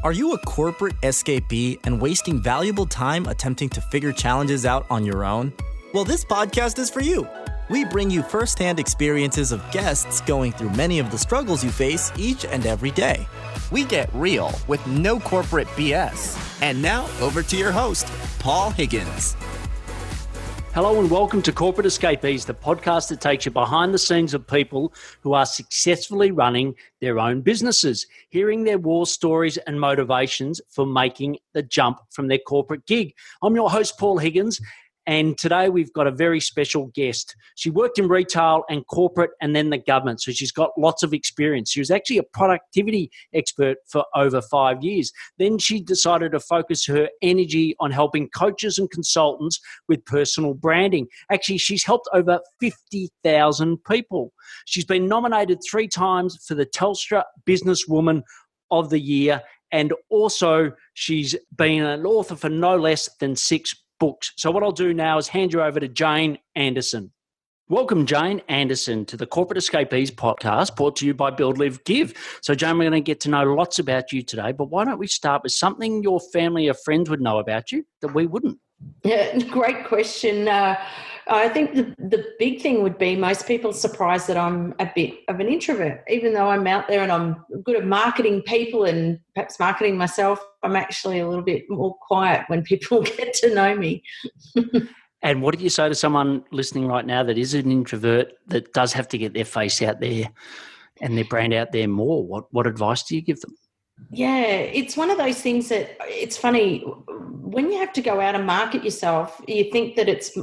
Are you a corporate escapee and wasting valuable time attempting to figure challenges out on your own? Well, this podcast is for you. We bring you firsthand experiences of guests going through many of the struggles you face each and every day. We get real with no corporate BS. And now, over to your host, Paul Higgins. Hello and welcome to Corporate Escapees, the podcast that takes you behind the scenes of people who are successfully running their own businesses, hearing their war stories and motivations for making the jump from their corporate gig. I'm your host, Paul Higgins, and today we've got a very special guest. She worked in retail and corporate and then the government, so she's got lots of experience. She was actually a productivity expert for over 5 years. Then she decided to focus her energy on helping coaches and consultants with personal branding. Actually, she's helped over 50,000 people. She's been nominated 3 times for the Telstra Businesswoman of the Year, and also she's been an author for no less than 6 books. So what I'll do now is hand you over to Jane Anderson. Welcome, Jane Anderson, to the Corporate Escapees podcast, brought to you by Build, Live, Give. So, Jane, we're going to get to know lots about you today, but why don't we start with something your family or friends would know about you that we wouldn't? Yeah, great question. I think the big thing would be most people are surprised that I'm a bit of an introvert. Even though I'm out there and I'm good at marketing people and perhaps marketing myself, I'm actually a little bit more quiet when people get to know me. And what do you say to someone listening right now that is an introvert that does have to get their face out there and their brand out there more? What advice do you give them? Yeah, it's one of those things that it's funny when you have to go out and market yourself, you think that it's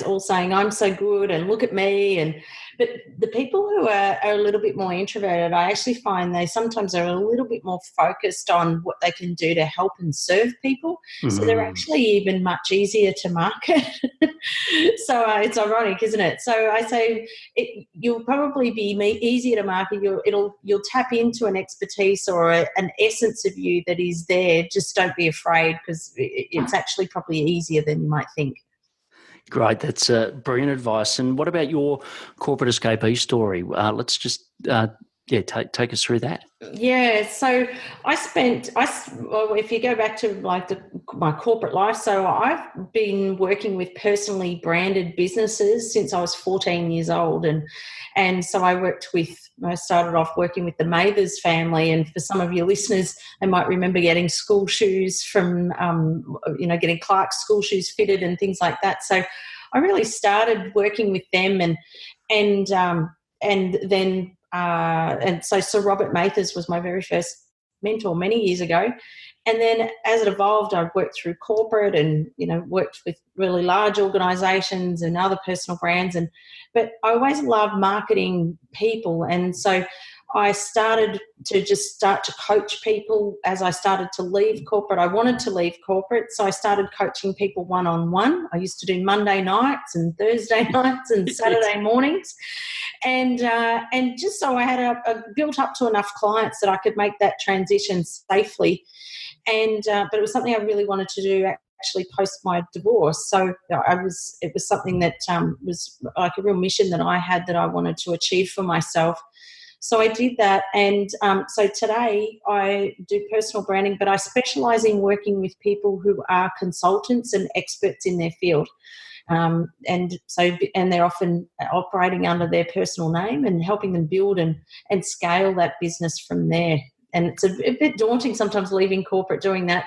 all saying I'm so good and look at me, but the people who are a little bit more introverted, I actually find they sometimes are a little bit more focused on what they can do to help and serve people. Mm-hmm. So they're actually even much easier to market. So it's ironic, isn't it? So I say you'll probably be easier to market. You'll tap into an expertise or an essence of you that is there. Just don't be afraid, because it's actually probably easier than you might think. Great. That's brilliant advice. And what about your corporate escapee story? Let's just take us through that. Yeah. So if you go back to my corporate life, so I've been working with personally branded businesses since I was 14 years old. And so I started off working with the Mathers family. And for some of your listeners, they might remember getting school shoes from, getting Clark's school shoes fitted and things like that. So I really started working with them and so Sir Robert Mathers was my very first mentor many years ago. And then as it evolved, I've worked through corporate and, worked with really large organisations and other personal brands. But I always loved marketing people. And so I started to coach people as I started to leave corporate. I wanted to leave corporate, so I started coaching people one-on-one. I used to do Monday nights and Thursday nights and Saturday mornings. And just so I had a built up to enough clients that I could make that transition safely. But it was something I really wanted to do actually post my divorce. So it was something that was like a real mission that I had that I wanted to achieve for myself. So I did that. And so today I do personal branding, but I specialise in working with people who are consultants and experts in their field. And they're often operating under their personal name and helping them build and scale that business from there. And it's a bit daunting sometimes leaving corporate doing that,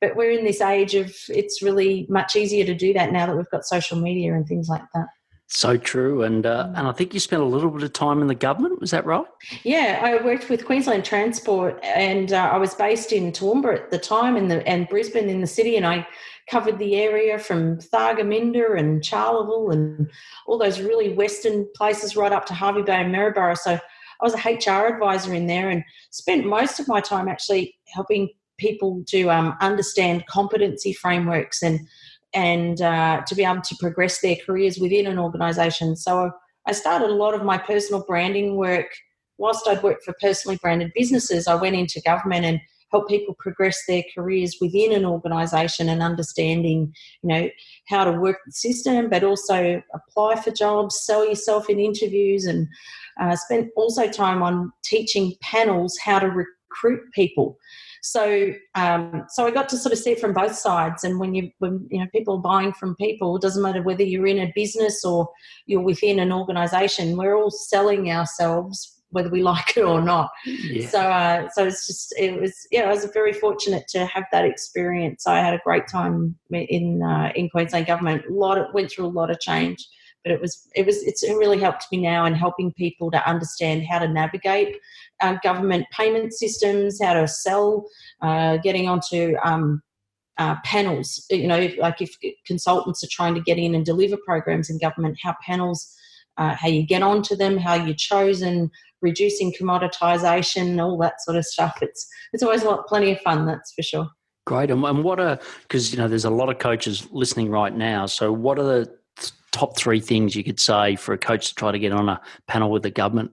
but we're in this age of it's really much easier to do that now that we've got social media and things like that. So true. And I think you spent a little bit of time in the government. Was that right? Yeah, I worked with Queensland Transport, and I was based in Toowoomba at the time and Brisbane in the city, and I covered the area from Thargomindah and Charleville and all those really western places right up to Hervey Bay and Maryborough. So I was a HR advisor in there and spent most of my time actually helping people to understand competency frameworks and to be able to progress their careers within an organisation. So I started a lot of my personal branding work. Whilst I'd worked for personally branded businesses, I went into government and helped people progress their careers within an organisation and understanding, how to work the system, but also apply for jobs, sell yourself in interviews, and spent also time on teaching panels how to recruit people. So so I got to sort of see it from both sides. And when people are buying from people, it doesn't matter whether you're in a business or you're within an organisation, we're all selling ourselves whether we like it or not. Yeah. So I was very fortunate to have that experience. I had a great time in Queensland government. Went through a lot of change, but it really helped me now in helping people to understand how to navigate government payment systems, how to sell, getting onto panels. Like if consultants are trying to get in and deliver programs in government, how panels, how you get onto them, how you're chosen, reducing commoditisation, all that sort of stuff. It's always plenty of fun, that's for sure. Great. And because there's a lot of coaches listening right now. So what are the top three things you could say for a coach to try to get on a panel with the government?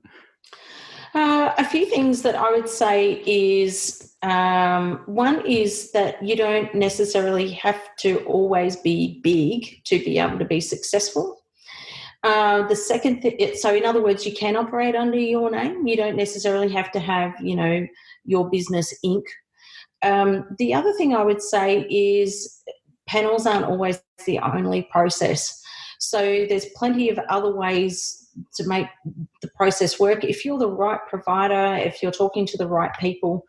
A few things that I would say is one is that you don't necessarily have to always be big to be able to be successful. The second thing, so in other words, you can operate under your name. You don't necessarily have to have, your business Inc. The other thing I would say is panels aren't always the only process. So there's plenty of other ways to make the process work. If you're the right provider, if you're talking to the right people,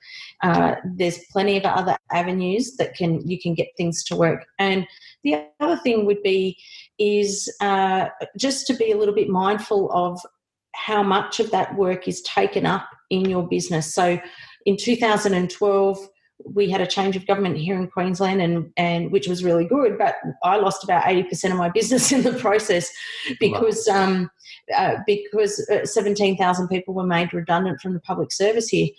there's plenty of other avenues that you can get things to work. And the other thing would be is just to be a little bit mindful of how much of that work is taken up in your business. So in 2012, we had a change of government here in Queensland, and which was really good, but I lost about 80% of my business in the process because 17,000 people were made redundant from the public service here.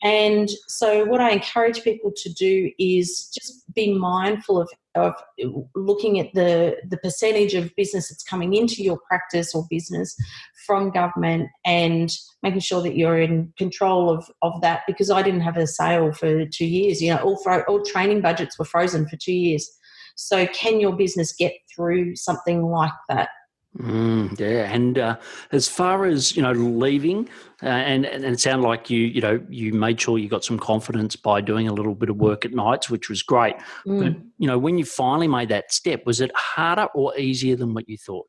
And so what I encourage people to do is just be mindful of looking at the percentage of business that's coming into your practice or business from government and making sure that you're in control of that, because I didn't have a sale for 2 years. All training budgets were frozen for 2 years. So can your business get through something like that? Yeah, and as far as leaving, and it sounded like you made sure you got some confidence by doing a little bit of work at nights, which was great. But when you finally made that step, was it harder or easier than what you thought?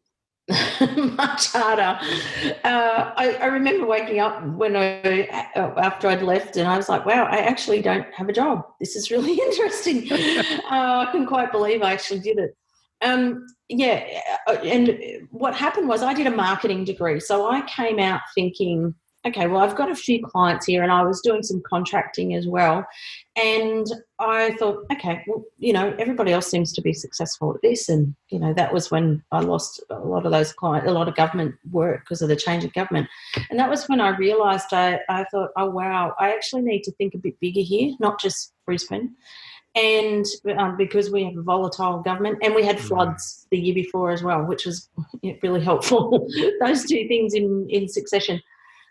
Much harder. I remember waking up after I'd left, and I was like, "Wow, I actually don't have a job. This is really interesting." I couldn't quite believe I actually did it. And what happened was I did a marketing degree. So I came out thinking, okay, well, I've got a few clients here, and I was doing some contracting as well. And I thought, okay, well, everybody else seems to be successful at this. And, that was when I lost a lot of those clients, a lot of government work because of the change of government. And that was when I realised I thought, oh, wow, I actually need to think a bit bigger here, not just Brisbane. And because we have a volatile government, and we had floods the year before as well, which was really helpful, those two things in succession.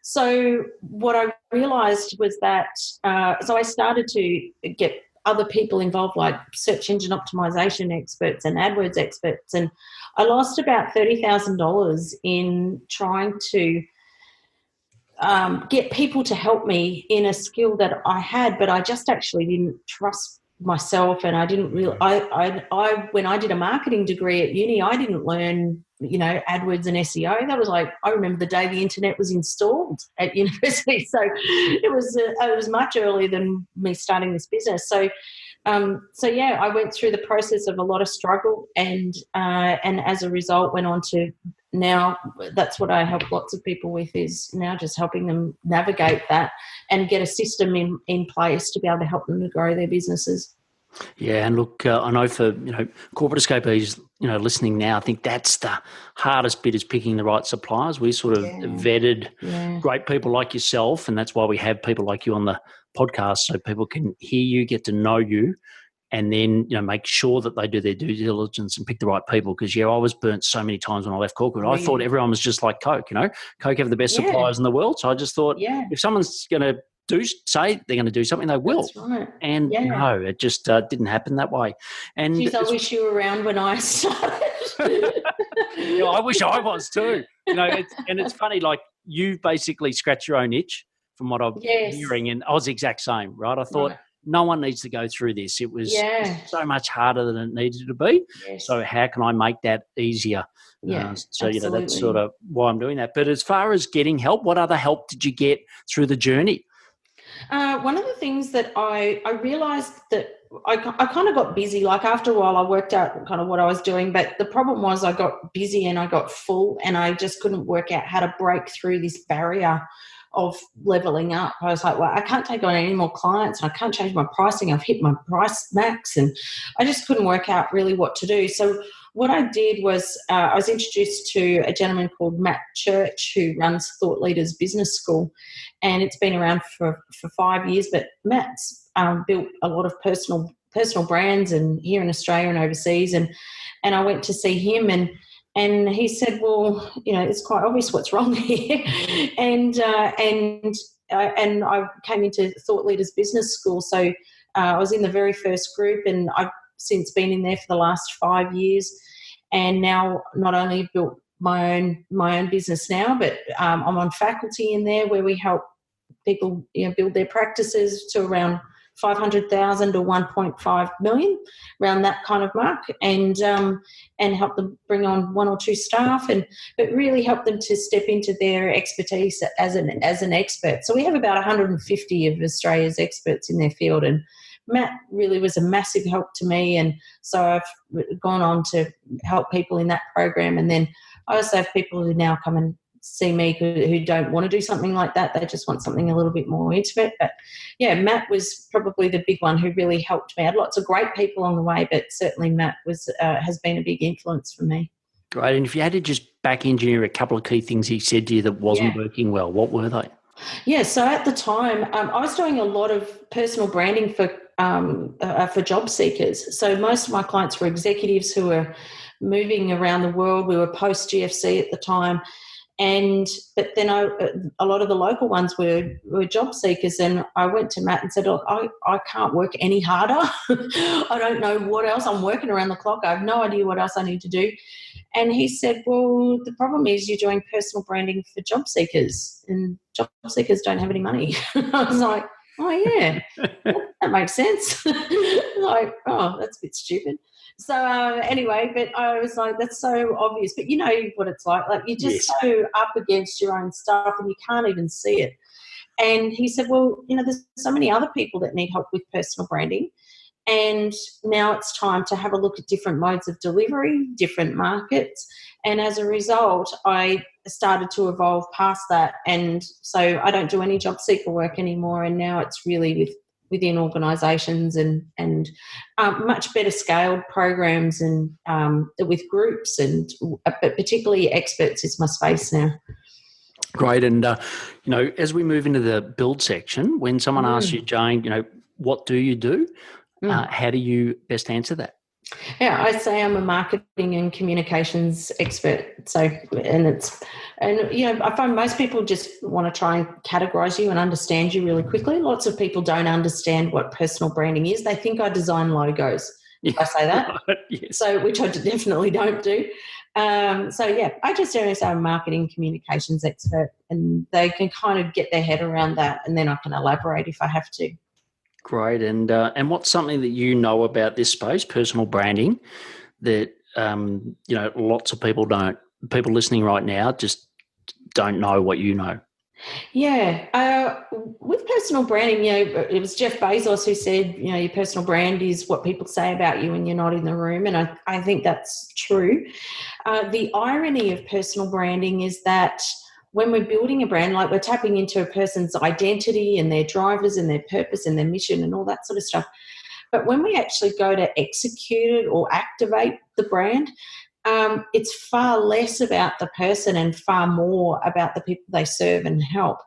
So what I realised was that, so I started to get other people involved, like search engine optimization experts and AdWords experts, and I lost about $30,000 in trying to get people to help me in a skill that I had, but I just actually didn't trust myself, and I didn't really. I when I did a marketing degree at uni, I didn't learn AdWords and SEO. That was like, I remember the day the internet was installed at university. So it was much earlier than me starting this business. So I went through the process of a lot of struggle, and as a result went on to now. That's what I help lots of people with, is now just helping them navigate that and get a system in place to be able to help them to grow their businesses. Yeah, and look, I know for corporate escapees, listening now, I think that's the hardest bit, is picking the right suppliers. We sort of vetted great people like yourself, and that's why we have people like you on the podcast, so people can hear you, get to know you, and then make sure that they do their due diligence and pick the right people. Because I was burnt so many times when I left corporate. I thought everyone was just like Coke. Coke have the best suppliers in the world, so I just thought if someone's going to say they're going to do something, they will. That's right. And no, it just didn't happen that way. And I wish you were around when I started. I wish I was too. It's funny, like, you basically scratch your own itch from what I'm hearing, and I was the exact same, right? I thought, no one needs to go through this. It was Yeah. so much harder than it needed to be. Yes. So how can I make that easier? Yeah, So, absolutely. that's sort of why I'm doing that. But as far as getting help, what other help did you get through the journey? One of the things that I realised that I kind of got busy. Like after a while, I worked out kind of what I was doing, but the problem was I got busy and I got full, and I just couldn't work out how to break through this barrier of leveling up. I was like, well, I can't take on any more clients. I can't change my pricing. I've hit my price max, and I just couldn't work out really what to do. So what I did was I was introduced to a gentleman called Matt Church, who runs Thought Leaders Business School, and it's been around for 5 years. But Matt's built a lot of personal brands, and here in Australia and overseas. And I went to see him, and he said, well, it's quite obvious what's wrong here. and I came into Thought Leaders Business School. So I was in the very first group, and I've since been in there for the last 5 years. And now not only built my own business now, but I'm on faculty in there where we help people build their practices to around 500,000 to 1.5 million, around that kind of mark, and help them bring on 1 or 2 staff, but really help them to step into their expertise as an expert. So we have about 150 of Australia's experts in their field, and Matt really was a massive help to me, and so I've gone on to help people in that program. And then I also have people who now come and see me who don't want to do something like that. They just want something a little bit more intimate. But yeah, Matt was probably the big one who really helped me. I had lots of great people along the way, but certainly Matt has been a big influence for me. Great. And if you had to just back engineer a couple of key things he said to you that wasn't working well, what were they? Yeah, so at the time, I was doing a lot of personal branding for job seekers. So most of my clients were executives who were moving around the world. We were post GFC at the time. But then a lot of the local ones were job seekers, and I went to Matt and said, "Look, I can't work any harder. I don't know what else. I'm working around the clock. I have no idea what else I need to do." And he said, "Well, the problem is you're doing personal branding for job seekers, and job seekers don't have any money." I was like, "Oh yeah, that makes sense." Like, oh, that's a bit stupid. So anyway, but I was like, that's so obvious. But you know what it's like. Like you're just so up against your own stuff and you can't even see it. And he said, well, there's so many other people that need help with personal branding. And now it's time to have a look at different modes of delivery, different markets. And as a result, I started to evolve past that. And so I don't do any job seeker work anymore. And now it's really within organisations and much better scaled programs and with groups, and but particularly experts is my space now. Great. And, as we move into the build section, when someone asks you, Jane, what do you do? How do you best answer that? Yeah, I say I'm a marketing and communications expert. So, I find most people just want to try and categorize you and understand you really quickly. Lots of people don't understand what personal branding is. They think I design logos, if I say that. Yes. So, which I definitely don't do. I just say I'm a marketing communications expert, and they can kind of get their head around that, and then I can elaborate if I have to. Great. And what's something that you know about this space, personal branding, that lots of people don't? People listening right now just don't know what you know. Yeah. With personal branding, it was Jeff Bezos who said, your personal brand is what people say about you when you're not in the room. And I think that's true. The irony of personal branding is that when we're building a brand, like we're tapping into a person's identity and their drivers and their purpose and their mission and all that sort of stuff. But when we actually go to execute it or activate the brand, it's far less about the person and far more about the people they serve and help.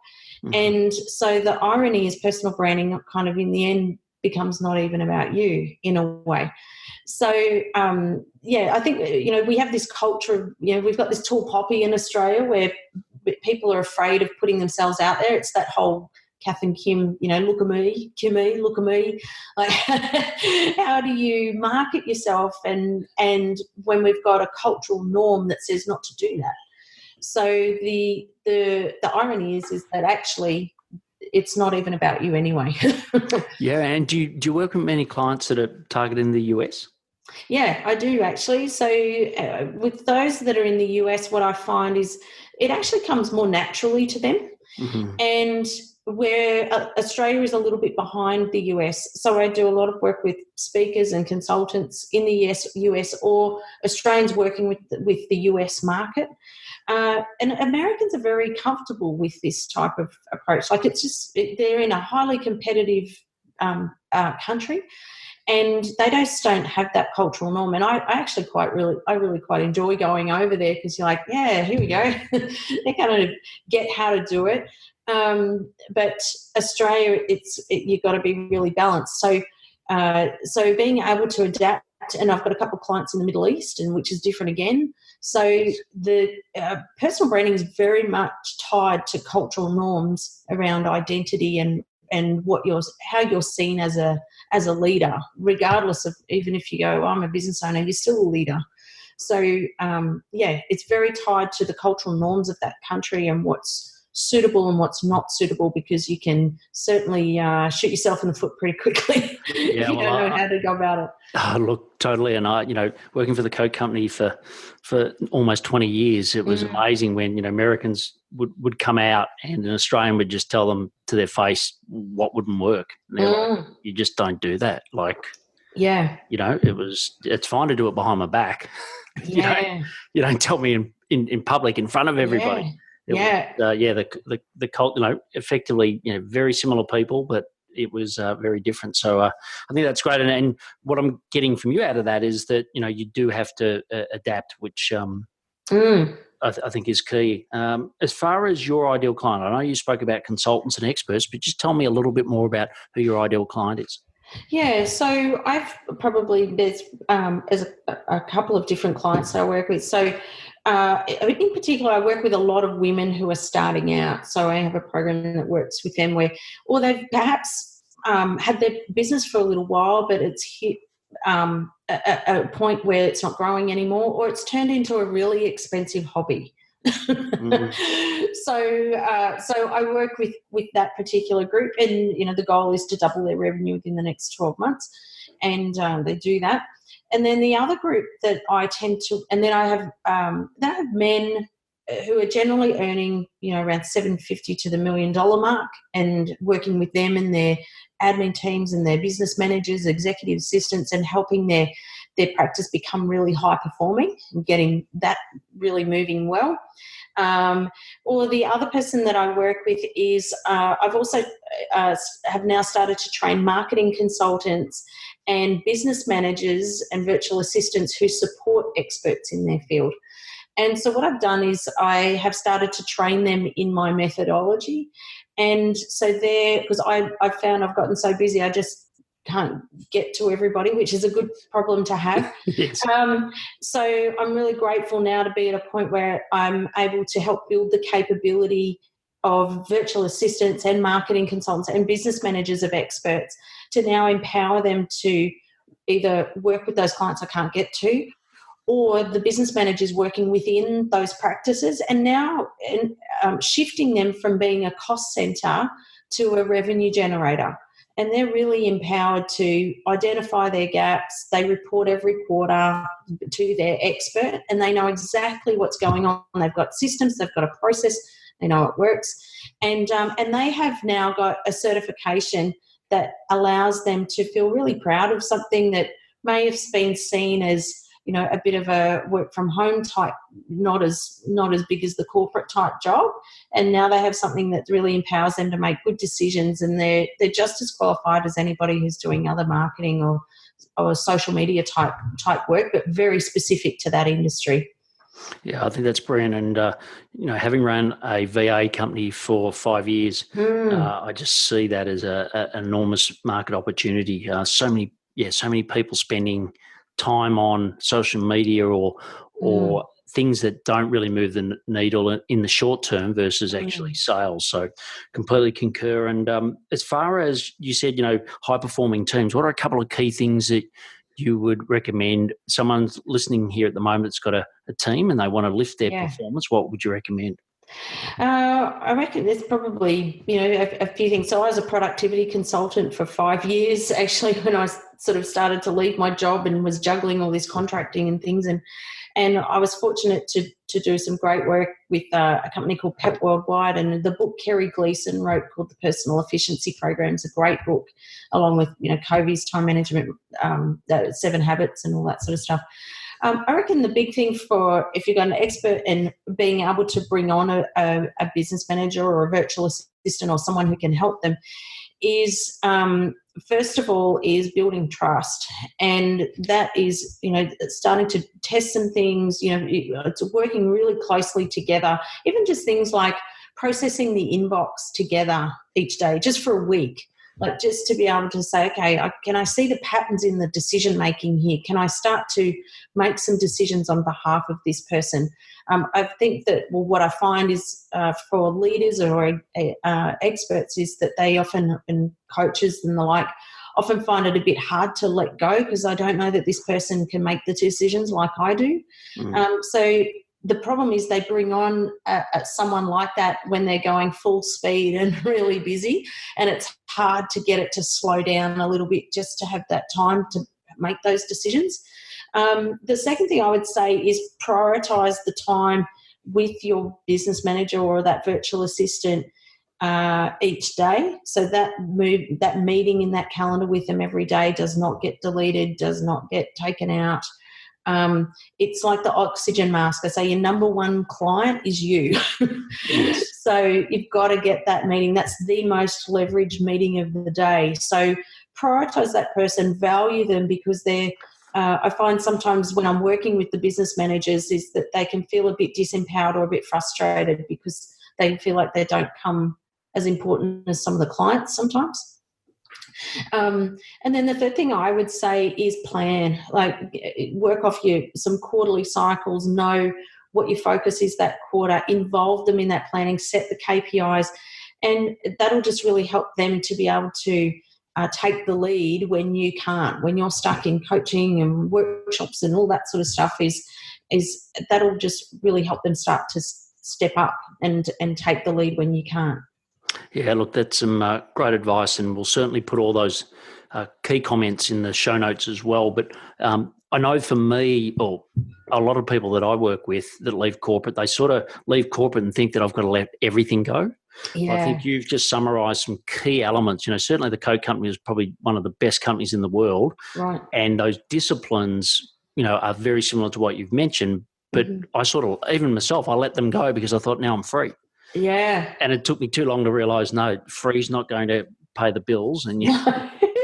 Mm-hmm. And so the irony is personal branding kind of in the end becomes not even about you in a way. So, I think, we have this culture of, we've got this tall poppy in Australia where people are afraid of putting themselves out there. It's that whole Kath and Kim, look at me, Kimmy, look at me. Like, how do you market yourself? And when we've got a cultural norm that says not to do that. So the irony is that actually it's not even about you anyway. Yeah, and do you work with many clients that are targeting the US? Yeah, I do actually. So with those that are in the US, what I find is it actually comes more naturally to them. Mm-hmm. And where Australia is a little bit behind the US. So I do a lot of work with speakers and consultants in the US or Australians working with the US market. And Americans are very comfortable with this type of approach. Like they're in a highly competitive country, and they just don't have that cultural norm. And I actually really quite enjoy going over there, because you're like, yeah, here we go. They're going to get how to do it. But Australia, you've got to be really balanced. So being able to adapt, and I've got a couple of clients in the Middle East, and which is different again. So the personal branding is very much tied to cultural norms around identity and how you're seen as a leader, regardless of, even if you go, I'm a business owner, you're still a leader. So it's very tied to the cultural norms of that country and what's suitable and what's not suitable, because you can certainly shoot yourself in the foot pretty quickly if you don't know how to go about it. Oh, look, totally. And working for the Coke company for almost 20 years, it was amazing when, Americans would come out and an Australian would just tell them to their face what wouldn't work. And they're like, you just don't do that. Like, it's fine to do it behind my back. Yeah. You don't tell me in public in front of everybody. The cult, effectively, very similar people, but it was very different. So I think that's great. And what I'm getting from you out of that is that, you do have to adapt, which I think is key. As far as your ideal client, I know you spoke about consultants and experts, but just tell me a little bit more about who your ideal client is. Yeah, so there's a couple of different clients that I work with. So in particular, I work with a lot of women who are starting out. So I have a program that works with them or they've perhaps had their business for a little while, but it's hit a point where it's not growing anymore, or it's turned into a really expensive hobby. So I work with that particular group, and the goal is to double their revenue within the next 12 months, and they do that. And then the other group that I tend to, and then I have men who are generally earning around $750 to the $1 million mark, and working with them and their admin teams and their business managers, executive assistants, and helping their practice become really high performing and getting that really moving well. Or the other person that I work with is I've also have now started to train marketing consultants and business managers and virtual assistants who support experts in their field. And so what I've done is I have started to train them in my methodology. And so because I've found I've gotten so busy, I just can't get to everybody, which is a good problem to have. Yes. So I'm really grateful now to be at a point where I'm able to help build the capability of virtual assistants and marketing consultants and business managers of experts to now empower them to either work with those clients I can't get to, or the business managers working within those practices, and now shifting them from being a cost center to a revenue generator. And they're really empowered to identify their gaps. They report every quarter to their expert, and they know exactly what's going on. They've got systems, they've got a process, they know it works. And they have now got a certification that allows them to feel really proud of something that may have been seen as a bit of a work from home type, not as big as the corporate type job. And now they have something that really empowers them to make good decisions, and they're just as qualified as anybody who's doing other marketing or social media type work, but very specific to that industry. Yeah, I think that's brilliant. And, having run a VA company for 5 years, I just see that as an enormous market opportunity. So many people spending time on social media or things that don't really move the needle in the short term versus actually sales. So completely concur. And as far as you said, high performing teams, what are a couple of key things that you would recommend? Someone's listening here at the moment that's got a team and they want to lift their performance. What would you recommend? I reckon there's probably, a few things. So I was a productivity consultant for 5 years, actually, when I sort of started to leave my job and was juggling all this contracting and things. And I was fortunate to do some great work with a company called PEP Worldwide, and the book Kerry Gleason wrote called The Personal Efficiency Program is a great book, along with, Covey's time management, the 7 habits and all that sort of stuff. I reckon the big thing for if you've got an expert in being able to bring on a business manager or a virtual assistant or someone who can help them is, first of all, is building trust. And that is, starting to test some things, it's working really closely together, even just things like processing the inbox together each day, just for a week. Like just to be able to say, okay, can I see the patterns in the decision making here? Can I start to make some decisions on behalf of this person? I think that what I find is for leaders or experts is that they often, and coaches and the like, often find it a bit hard to let go because I don't know that this person can make the decisions like I do. So the problem is they bring on someone like that when they're going full speed and really busy, and it's hard to get it to slow down a little bit just to have that time to make those decisions. The second thing I would say is prioritise the time with your business manager or that virtual assistant each day. So that meeting in that calendar with them every day does not get deleted, does not get taken out. It's like the oxygen mask. I say your number one client is you. Yes. So you've got to get that meeting. That's the most leveraged meeting of the day. So prioritise that person, value them, because they're I find sometimes when I'm working with the business managers is that they can feel a bit disempowered or a bit frustrated because they feel like they don't come as important as some of the clients sometimes. And then the third thing I would say is plan, like work off some quarterly cycles, know what your focus is that quarter, involve them in that planning, set the KPIs, and that'll just really help them to be able to take the lead when you can't, when you're stuck in coaching and workshops and all that sort of stuff is that'll just really help them start to step up and take the lead when you can't. Yeah, look, that's some great advice, and we'll certainly put all those key comments in the show notes as well. But I know for me, or a lot of people that I work with that leave corporate, they sort of leave corporate and think that I've got to let everything go. Yeah. I think you've just summarised some key elements. Certainly the Coke company is probably one of the best companies in the world. Right. And those disciplines, are very similar to what you've mentioned. But I sort of, even myself, I let them go because I thought now I'm free. Yeah. And it took me too long to realise, no, free's not going to pay the bills, and you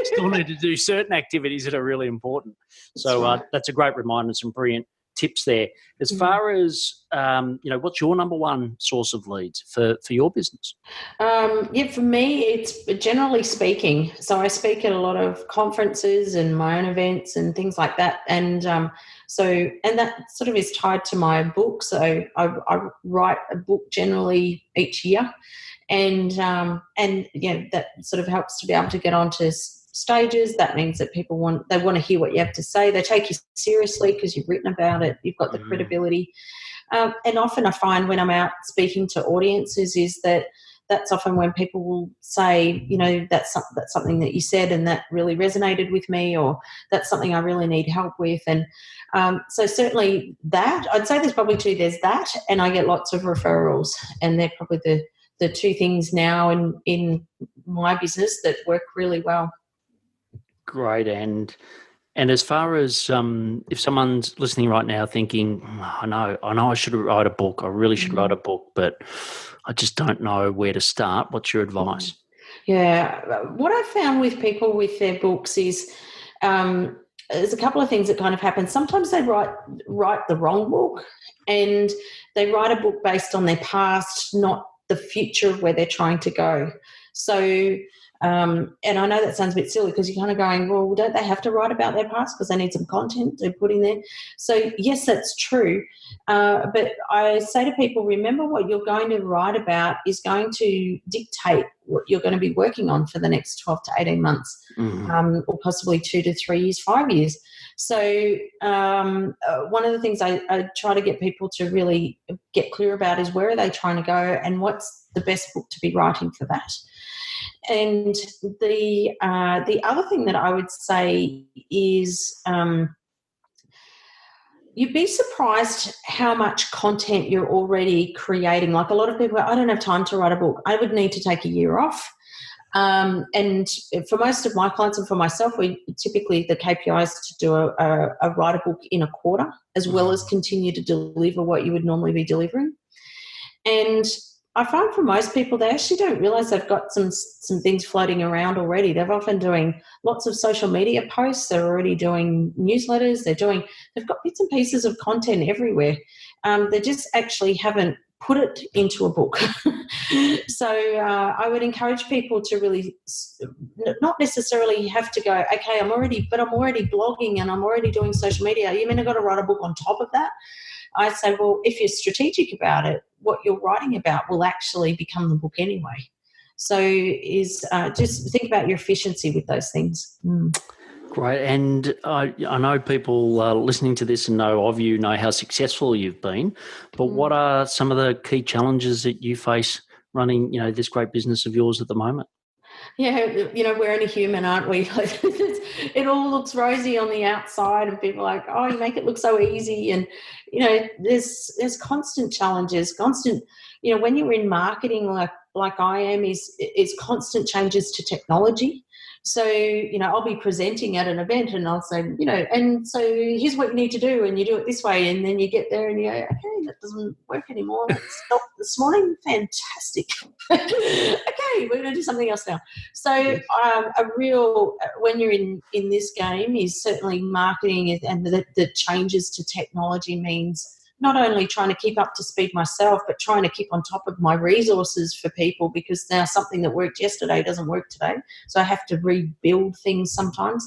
still need to do certain activities that are really important. So right. That's a great reminder, some brilliant tips there. As far as, what's your number one source of leads for your business? For me, it's generally speaking. So I speak at a lot of conferences and my own events and things like that. And and that sort of is tied to my book. So I write a book generally each year. And that sort of helps to be able to get onto stages. That means that people want to hear what you have to say. They take you seriously because you've written about it. You've got the credibility. And often I find when I'm out speaking to audiences is that's often when people will say, that's something that you said and that really resonated with me, or that's something I really need help with. And so certainly that, I'd say there's probably two. There's that, and I get lots of referrals, and they're probably the two things now in my business that work really well. Great. And as far as if someone's listening right now thinking, I know I should write a book, I really should write a book, but I just don't know where to start, what's your advice? Yeah. What I found with people with their books is there's a couple of things that kind of happen. Sometimes they write the wrong book, and they write a book based on their past, not the future of where they're trying to go. So And I know that sounds a bit silly because you're kind of going, well, don't they have to write about their past because they need some content to put in there? So, yes, that's true. But I say to people, remember what you're going to write about is going to dictate what you're going to be working on for the next 12 to 18 months, or possibly 2 to 3 years, 5 years. So one of the things I try to get people to really get clear about is where are they trying to go and what's the best book to be writing for that. And the other thing that I would say is you'd be surprised how much content you're already creating. Like a lot of people, I don't have time to write a book. I would need to take a year off. And for most of my clients and for myself, we typically the KPI is to do a write a book in a quarter, as well as continue to deliver what you would normally be delivering. And I find for most people, they actually don't realise they've got some things floating around already. They're often doing lots of social media posts. They're already doing newsletters. They've got bits and pieces of content everywhere. They just actually haven't put it into a book. So I would encourage people to really not necessarily have to go, okay, I'm already blogging and I'm already doing social media. You mean I've got to write a book on top of that? I say, well, if you're strategic about it, what you're writing about will actually become the book anyway. So just think about your efficiency with those things. Great. And I know people listening to this and know of you, know how successful you've been, but what are some of the key challenges that you face running, this great business of yours at the moment? Yeah, we're only human, aren't we? It all looks rosy on the outside and people are like, oh, you make it look so easy. And, there's constant challenges, when you're in marketing like I am, is constant changes to technology. So, I'll be presenting at an event and I'll say, and so here's what you need to do and you do it this way. And then you get there and you go, okay, that doesn't work anymore. It stopped this morning. Fantastic. Okay, we're going to do something else now. So when you're in this game is certainly marketing, and the changes to technology means not only trying to keep up to speed myself, but trying to keep on top of my resources for people, because now something that worked yesterday doesn't work today. So I have to rebuild things sometimes.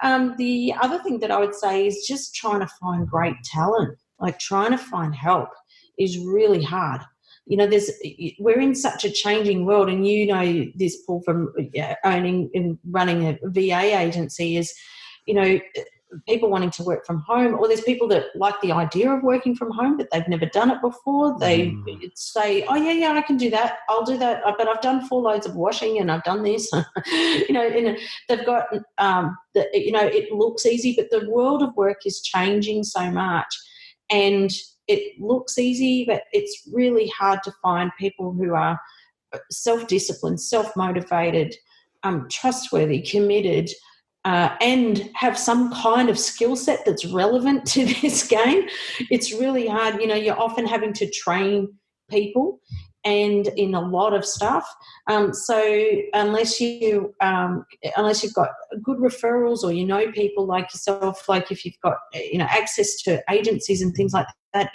The other thing that I would say is just trying to find great talent, like trying to find help is really hard. We're in such a changing world, and this, Paul, from owning and running a VA agency is, people wanting to work from home, or there's people that like the idea of working from home, but they've never done it before. They say, oh, yeah, I can do that. I'll do that. But I've done 4 loads of washing and I've done this. And they've got, it looks easy, but the world of work is changing so much. And it looks easy, but it's really hard to find people who are self-disciplined, self-motivated, trustworthy, committed, and have some kind of skill set that's relevant to this game. It's really hard. You're often having to train people and in a lot of stuff. So unless you've got good referrals, or people like yourself, like if you've got access to agencies and things like that,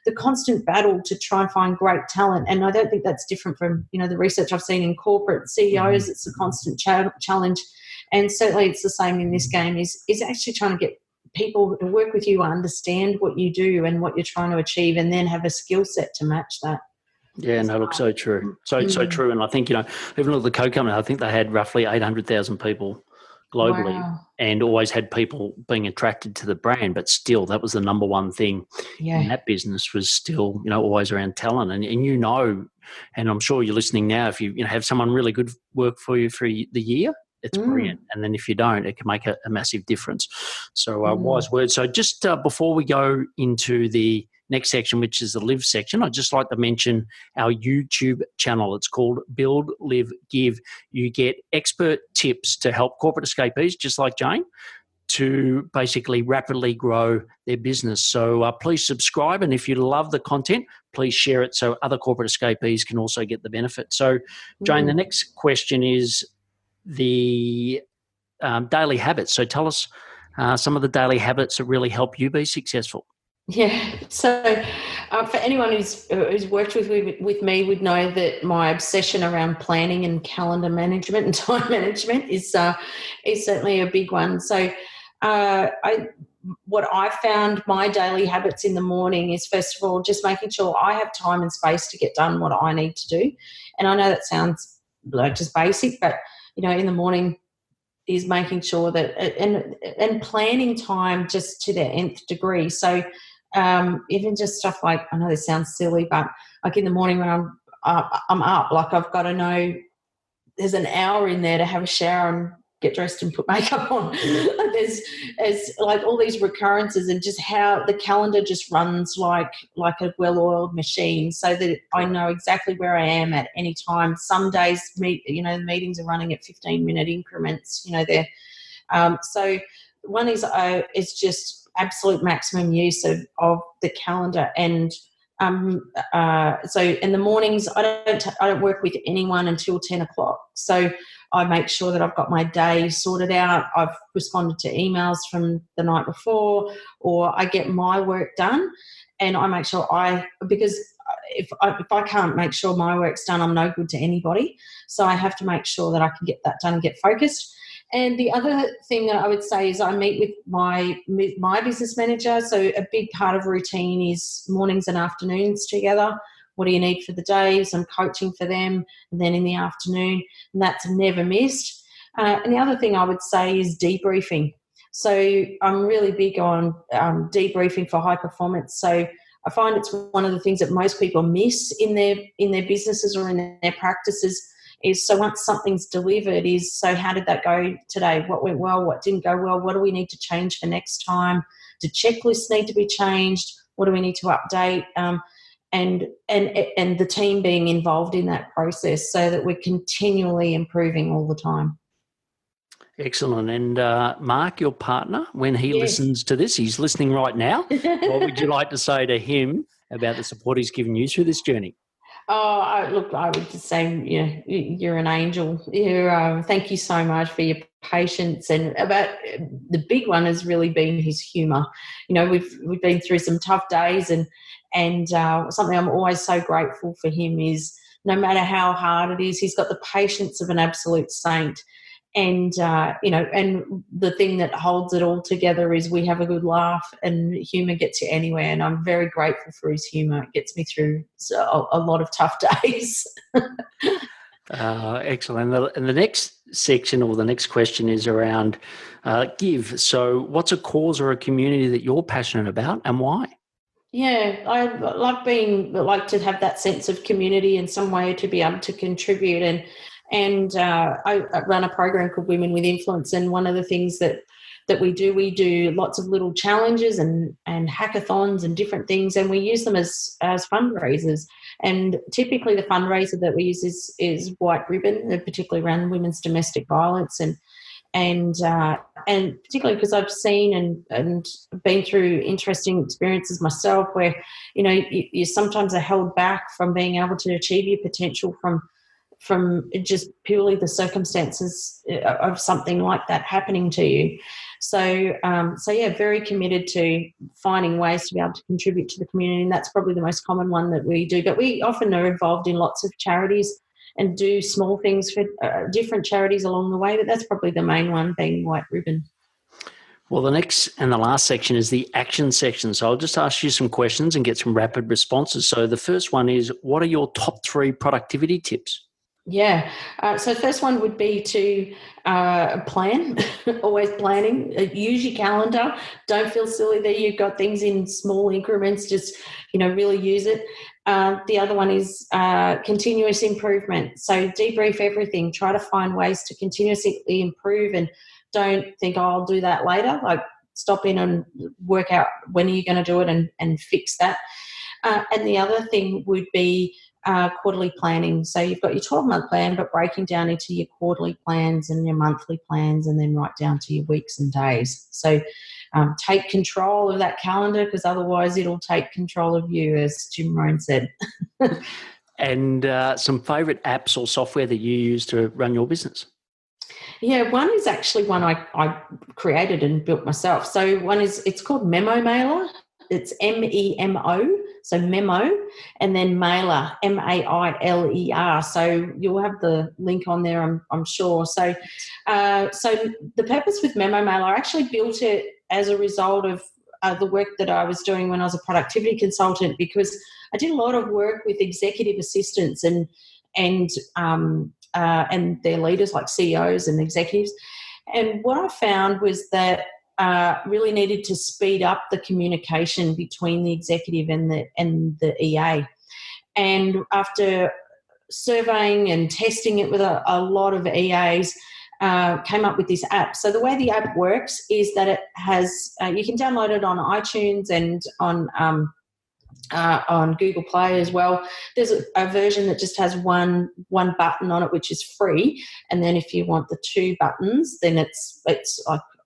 the constant battle to try and find great talent. And I don't think that's different from the research I've seen in corporate CEOs. It's a constant challenge. And certainly it's the same in this game, is actually trying to get people to work with you, understand what you do and what you're trying to achieve, and then have a skill set to match that. Yeah, no, look, so true. So true. And I think, even look at the Coke company, I think they had roughly 800,000 people globally, and always had people being attracted to the brand, but still that was the number one thing in that business, was still, always around talent. And and I'm sure you're listening now, if you have someone really good work for you for the year, it's brilliant. And then if you don't, it can make a massive difference. So wise words. So just before we go into the next section, which is the live section, I'd just like to mention our YouTube channel. It's called Build, Live, Give. You get expert tips to help corporate escapees, just like Jane, to basically rapidly grow their business. So please subscribe. And if you love the content, please share it so other corporate escapees can also get the benefit. So Jane, the next question is the daily habits. So tell us some of the daily habits that really help you be successful. Yeah. So For anyone who's worked with me would know that my obsession around planning and calendar management and time management is certainly a big one. So what I found my daily habits in the morning is, first of all, just making sure I have time and space to get done what I need to do. And I know that sounds like just basic, but in the morning is making sure that and planning time just to the nth degree. So even just stuff like, I know this sounds silly, but like in the morning when I'm up, like I've got to know there's an hour in there to have a shower and get dressed and put makeup on. There's like all these recurrences, and just how the calendar just runs like a well-oiled machine, so that I know exactly where I am at any time. Some days, the meetings are running at 15-minute increments. They're so one is just absolute maximum use of the calendar. And so in the mornings, I don't work with anyone until 10 o'clock. So I make sure that I've got my day sorted out. I've responded to emails from the night before, or I get my work done, and I make sure because if I can't make sure my work's done, I'm no good to anybody. So I have to make sure that I can get that done and get focused. And the other thing that I would say is I meet with my business manager. So a big part of routine is mornings and afternoons together. What do you need for the day? Some coaching for them, and then in the afternoon, and that's never missed. And the other thing I would say is debriefing. So I'm really big on debriefing for high performance. So I find it's one of the things that most people miss in their businesses or in their practices. Is so once something's delivered, so how did that go today? What went well? What didn't go well? What do we need to change for next time? Do checklists need to be changed? What do we need to update? And the team being involved in that process, so that we're continually improving all the time. Excellent. And Mark, your partner, when he Yes. listens to this, he's listening right now. What would you like to say to him about the support he's given you through this journey? Oh, I would just say, you're an angel. Thank you so much for your patience. And about the big one has really been his humour. We've been through some tough days, and something I'm always so grateful for him is, no matter how hard it is, he's got the patience of an absolute saint. And, and the thing that holds it all together is we have a good laugh, and humour gets you anywhere. And I'm very grateful for his humour. It gets me through a lot of tough days. Excellent. And the next section, or the next question, is around give. So what's a cause or a community that you're passionate about, and why? Yeah, I like to have that sense of community in some way, to be able to contribute. And I run a program called Women with Influence, and one of the things that we do lots of little challenges and hackathons and different things, and we use them as fundraisers. And typically the fundraiser that we use is White Ribbon, particularly around women's domestic violence, and particularly because I've seen and been through interesting experiences myself, where you sometimes are held back from being able to achieve your potential from just purely the circumstances of something like that happening to you. So yeah, very committed to finding ways to be able to contribute to the community, and that's probably the most common one that we do. But we often are involved in lots of charities and do small things for different charities along the way, but that's probably the main one, being White Ribbon. Well, the next and the last section is the action section. So I'll just ask you some questions and get some rapid responses. So the first one is, what are your top 3 productivity tips? Yeah. So the first one would be to plan, always planning. Use your calendar. Don't feel silly that you've got things in small increments. Just, really use it. The other one is continuous improvement. So debrief everything. Try to find ways to continuously improve, and don't think, I'll do that later. Like, stop in and work out when are you going to do it and fix that. And the other thing would be quarterly planning. So you've got your 12-month plan, but breaking down into your quarterly plans and your monthly plans, and then right down to your weeks and days. So take control of that calendar, because otherwise it'll take control of you, as Jim Rohn said. And some favourite apps or software that you use to run your business? Yeah, one is actually one I created and built myself. So one is, it's called Memo Mailer. It's MEMO. So Memo, and then Mailer, Mailer. So you'll have the link on there, I'm sure. So the purpose with Memo Mailer, I actually built it as a result of the work that I was doing when I was a productivity consultant, because I did a lot of work with executive assistants and their leaders, like CEOs and executives. And what I found was that really needed to speed up the communication between the executive and the EA. And after surveying and testing it with a lot of EAs, came up with this app. So the way the app works is that it has you can download it on iTunes and on Google Play as well. There's a version that just has one button on it, which is free, and then if you want the 2 buttons, then it's like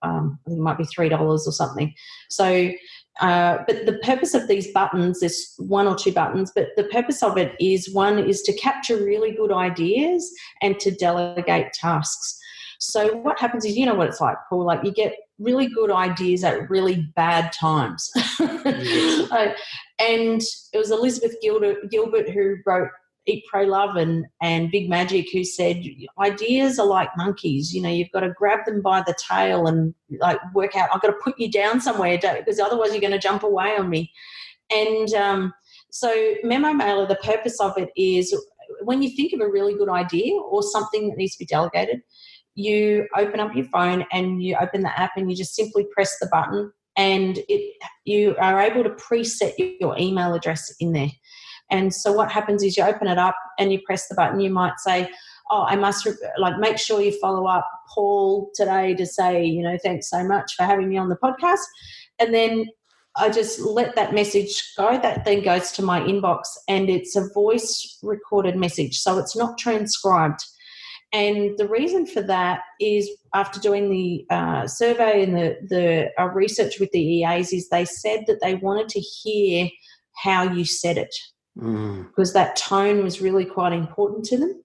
I think it might be $3 or something. So, but the purpose of these buttons, there's 1 or 2 buttons, but the purpose of it is, one is to capture really good ideas and to delegate tasks. So what happens is, you know what it's like, Paul, like you get really good ideas at really bad times. Yes. And it was Elizabeth Gilbert who wrote Eat, Pray, Love and Big Magic, who said ideas are like monkeys. You know, you've got to grab them by the tail and like work out, I've got to put you down somewhere because otherwise you're going to jump away on me. And so Memo Mailer, the purpose of it is when you think of a really good idea or something that needs to be delegated, you open up your phone and you open the app and you just simply press the button, and you are able to preset your email address in there. And so what happens is you open it up and you press the button. You might say, oh, I must make sure you follow up Paul today to say, you know, thanks so much for having me on the podcast. And then I just let that message go. That then goes to my inbox, and it's a voice recorded message. So it's not transcribed. And the reason for that is, after doing the survey and the research with the EAs, is they said that they wanted to hear how you said it, because that tone was really quite important to them.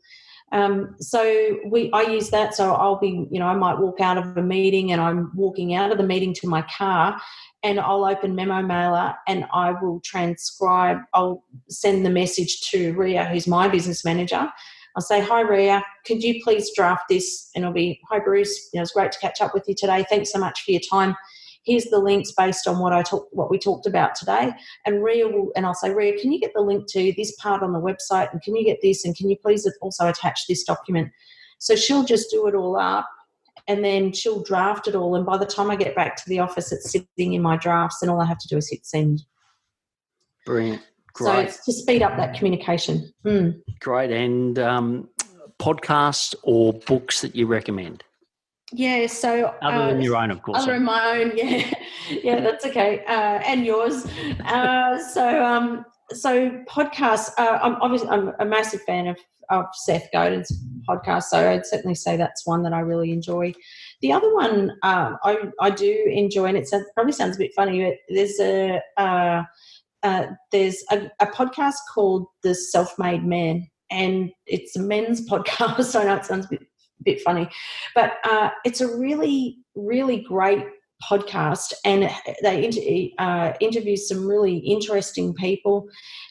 So I use that. So I'll be, you know, I might walk out of a meeting and I'm walking out of the meeting to my car, and I'll open Memo Mailer and I will transcribe. I'll send the message to Ria, who's my business manager. I'll say, hi, Ria, could you please draft this? And it'll be, hi, Bruce, you know, it's great to catch up with you today. Thanks so much for your time. Here's the links based on what we talked about today. And I'll say, Ria, can you get the link to this part on the website? And can you get this? And can you please also attach this document? So she'll just do it all up, and then she'll draft it all. And by the time I get back to the office, it's sitting in my drafts, and all I have to do is hit send. Brilliant. Great. So it's to speed up that communication. Great. And podcasts or books that you recommend? Yeah, so other than your own, of course. Other than my own, yeah, that's okay, and yours. So podcasts. I'm a massive fan of Seth Godin's podcast, so I'd certainly say that's one that I really enjoy. The other one I do enjoy, and it probably sounds a bit funny, but there's a podcast called The Self-Made Man, and it's a men's podcast. I know it sounds a bit funny, but it's a really, really great podcast, and they interview some really interesting people.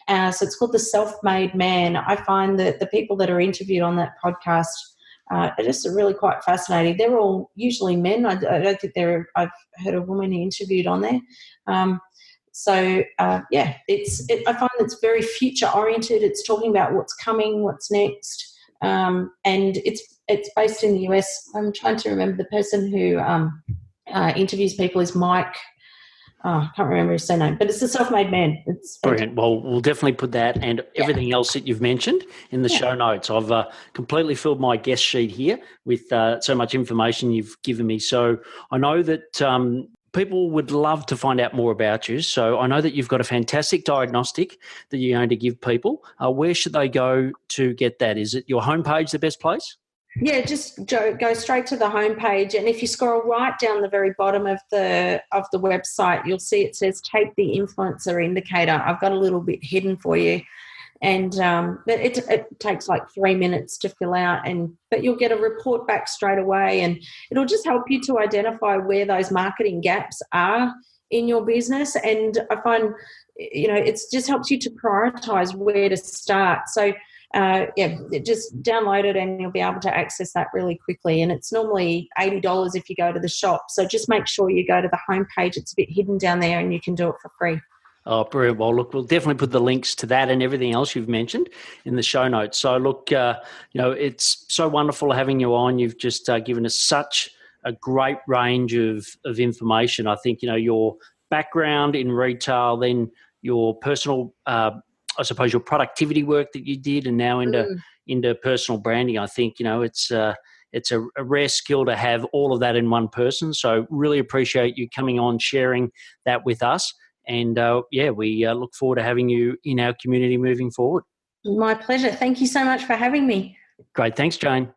So it's called The Self-Made Man. I find that the people that are interviewed on that podcast are just really quite fascinating. They're all usually men. I don't think I've heard a woman interviewed on there. I find it's very future oriented. It's talking about what's coming, what's next, and it's based in the US. I'm trying to remember the person who interviews people is Mike. I can't remember his surname, but it's The Self-Made Man. It's brilliant. Well, we'll definitely put that and everything else that you've mentioned in the show notes. I've completely filled my guest sheet here with so much information you've given me. So I know that people would love to find out more about you. So I know that you've got a fantastic diagnostic that you're going to give people. Where should they go to get that? Is it your homepage the best place? Yeah, just go straight to the homepage, and if you scroll right down the very bottom of the website, you'll see it says "Take the Influencer Indicator." I've got a little bit hidden for you, and but it takes like 3 minutes to fill out, but you'll get a report back straight away, and it'll just help you to identify where those marketing gaps are in your business. And I find, it just helps you to prioritize where to start. So just download it and you'll be able to access that really quickly. And it's normally $80 if you go to the shop. So just make sure you go to the homepage. It's a bit hidden down there and you can do it for free. Oh, brilliant. Well, look, we'll definitely put the links to that and everything else you've mentioned in the show notes. So, look, it's so wonderful having you on. You've just given us such a great range of information. I think, your background in retail, then your personal, your productivity work that you did, and now into personal branding. I think, it's a rare skill to have all of that in one person. So really appreciate you coming on, sharing that with us. And we look forward to having you in our community moving forward. My pleasure. Thank you so much for having me. Great. Thanks, Jane.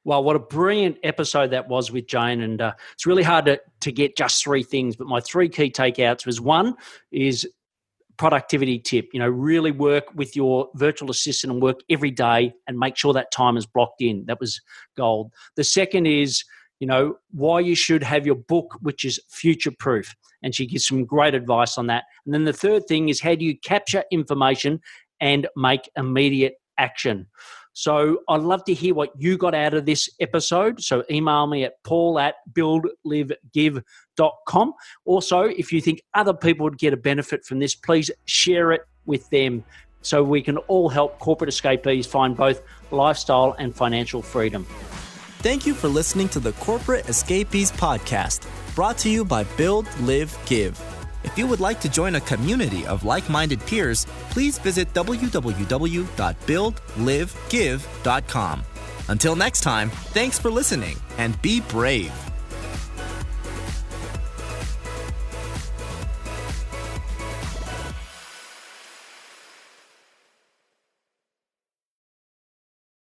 Well, what a brilliant episode that was with Jane. And it's really hard to get just three things, but my three key takeouts was, one is productivity tip. Really work with your virtual assistant and work every day and make sure that time is blocked in. That was gold. The second is, why you should have your book, which is future-proof. And she gives some great advice on that. And then the third thing is, how do you capture information and make immediate action? So I'd love to hear what you got out of this episode. So email me at paul@buildlivegive.com. Also, if you think other people would get a benefit from this, please share it with them so we can all help corporate escapees find both lifestyle and financial freedom. Thank you for listening to the Corporate Escapees podcast, brought to you by Build, Live, Give. If you would like to join a community of like-minded peers, please visit www.buildlivegive.com. Until next time, thanks for listening and be brave.